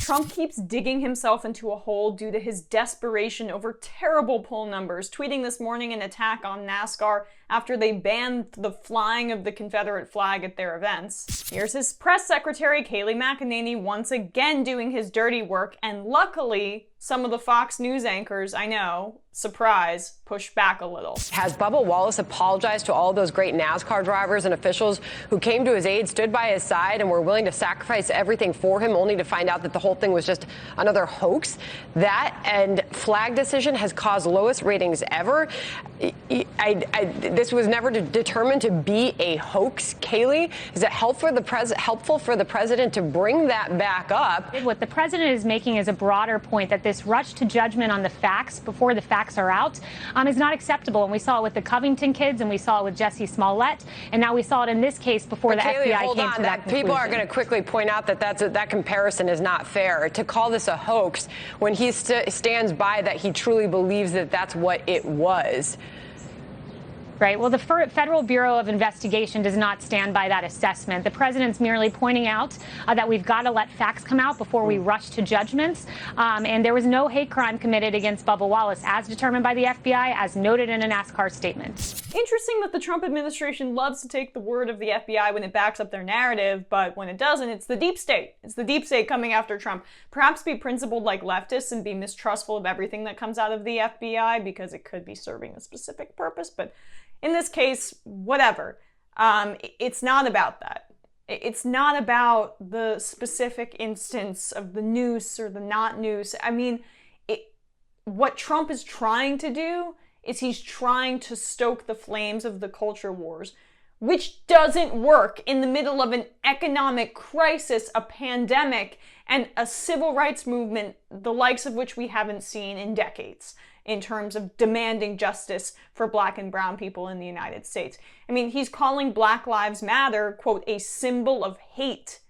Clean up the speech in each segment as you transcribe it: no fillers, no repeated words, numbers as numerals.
Trump keeps digging himself into a hole due to his desperation over terrible poll numbers, tweeting this morning an attack on NASCAR after they banned the flying of the Confederate flag at their events. Here's his press secretary, Kayleigh McEnany, once again doing his dirty work, and luckily, some of the Fox News anchors, I know, surprise, pushed back a little. Has Bubba Wallace apologized to all those great NASCAR drivers and officials who came to his aid, stood by his side, and were willing to sacrifice everything for him, only to find out that the whole thing was just another hoax? That and flag decision has caused lowest ratings ever. This was never determined to be a hoax. Kayleigh, is it helpful for the president to bring that back up? What the president is making is a broader point that this rush to judgment on the facts before the facts are out is not acceptable. And we saw it with the Covington kids, and we saw it with Jesse Smollett, and now we saw it in this case before but the Kayleigh, FBI came to that conclusion. People are going to quickly point out that that comparison is not fair. To call this a hoax when he stands by that he truly believes that that's what it was. Right. Well, the Federal Bureau of Investigation does not stand by that assessment. The president's merely pointing out that we've got to let facts come out before we rush to judgments. And there was no hate crime committed against Bubba Wallace, as determined by the FBI, as noted in a NASCAR statement. Interesting that the Trump administration loves to take the word of the FBI when it backs up their narrative, but when it doesn't, it's the deep state. It's the deep state coming after Trump. Perhaps be principled like leftists and be mistrustful of everything that comes out of the FBI because it could be serving a specific purpose, but in this case, whatever. It's not about that. It's not about the specific instance of the noose or the not noose. I mean, what Trump is trying to do is he's trying to stoke the flames of the culture wars, which doesn't work in the middle of an economic crisis, a pandemic, and a civil rights movement, the likes of which we haven't seen in decades, in terms of demanding justice for Black and brown people in the United States. I mean, he's calling Black Lives Matter, quote, a symbol of hate,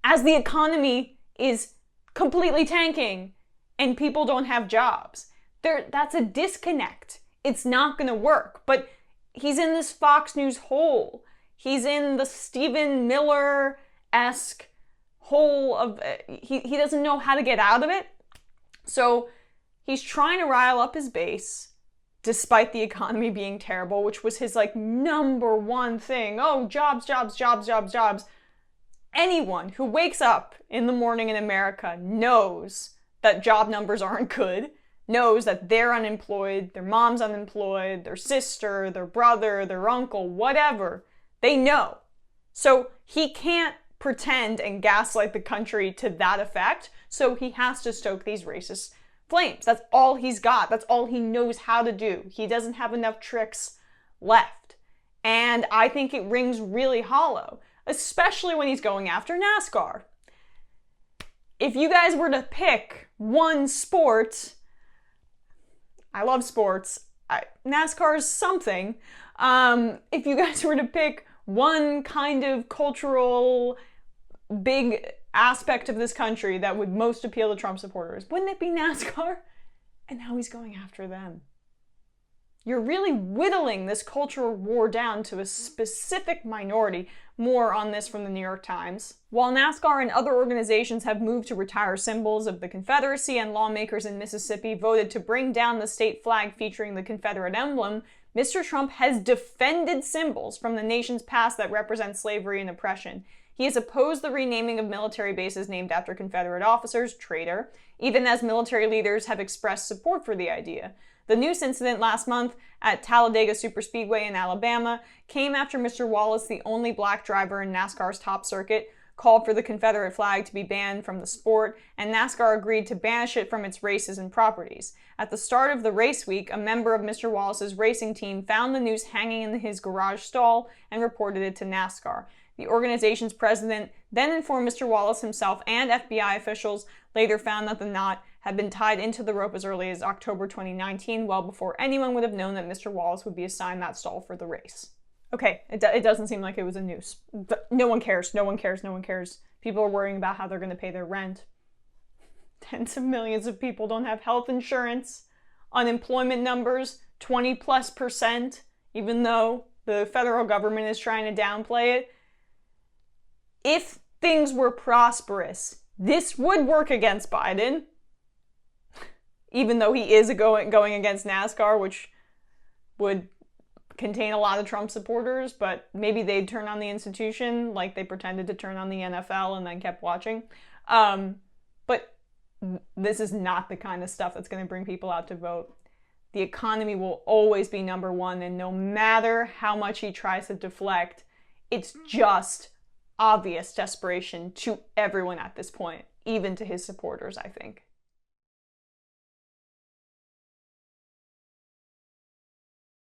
as the economy is completely tanking and people don't have jobs. That's a disconnect. It's not going to work. But he's in this Fox News hole. He's in the Stephen Miller-esque hole of, he doesn't know how to get out of it. So he's trying to rile up his base, despite the economy being terrible, which was his number one thing. Oh, jobs, jobs, jobs, jobs, jobs. Anyone who wakes up in the morning in America knows that job numbers aren't good, knows that they're unemployed, their mom's unemployed, their sister, their brother, their uncle, whatever. They know. So he can't pretend and gaslight the country to that effect, so he has to stoke these racist flames. That's all he's got. That's all he knows how to do. He doesn't have enough tricks left. And I think it rings really hollow, especially when he's going after NASCAR. If you guys were to pick one sport, I love sports. NASCAR is something. If you guys were to pick one kind of cultural big aspect of this country that would most appeal to Trump supporters, wouldn't it be NASCAR? And now he's going after them. You're really whittling this cultural war down to a specific minority. More on this from the New York Times. While NASCAR and other organizations have moved to retire symbols of the Confederacy and lawmakers in Mississippi voted to bring down the state flag featuring the Confederate emblem, Mr. Trump has defended symbols from the nation's past that represent slavery and oppression. He has opposed the renaming of military bases named after Confederate officers, traitor, even as military leaders have expressed support for the idea. The noose incident last month at Talladega Superspeedway in Alabama came after Mr. Wallace, the only Black driver in NASCAR's top circuit, called for the Confederate flag to be banned from the sport, and NASCAR agreed to banish it from its races and properties. At the start of the race week, a member of Mr. Wallace's racing team found the noose hanging in his garage stall and reported it to NASCAR. The organization's president then informed Mr. Wallace himself, and FBI officials later found that the knot had been tied into the rope as early as October 2019, well before anyone would have known that Mr. Wallace would be assigned that stall for the race. Okay, it doesn't seem like it was a noose. No one cares, no one cares, no one cares. People are worrying about how they're going to pay their rent. Tens of millions of people don't have health insurance. Unemployment numbers, 20+%, even though the federal government is trying to downplay it. If things were prosperous This would work against Biden, even though he is going against NASCAR, which would contain a lot of Trump supporters, but maybe they'd turn on the institution like they pretended to turn on the NFL and then kept watching. But this is not the kind of stuff that's going to bring people out to vote. The economy will always be number one, and no matter how much he tries to deflect, it's just obvious desperation to everyone at this point, even to his supporters, I think.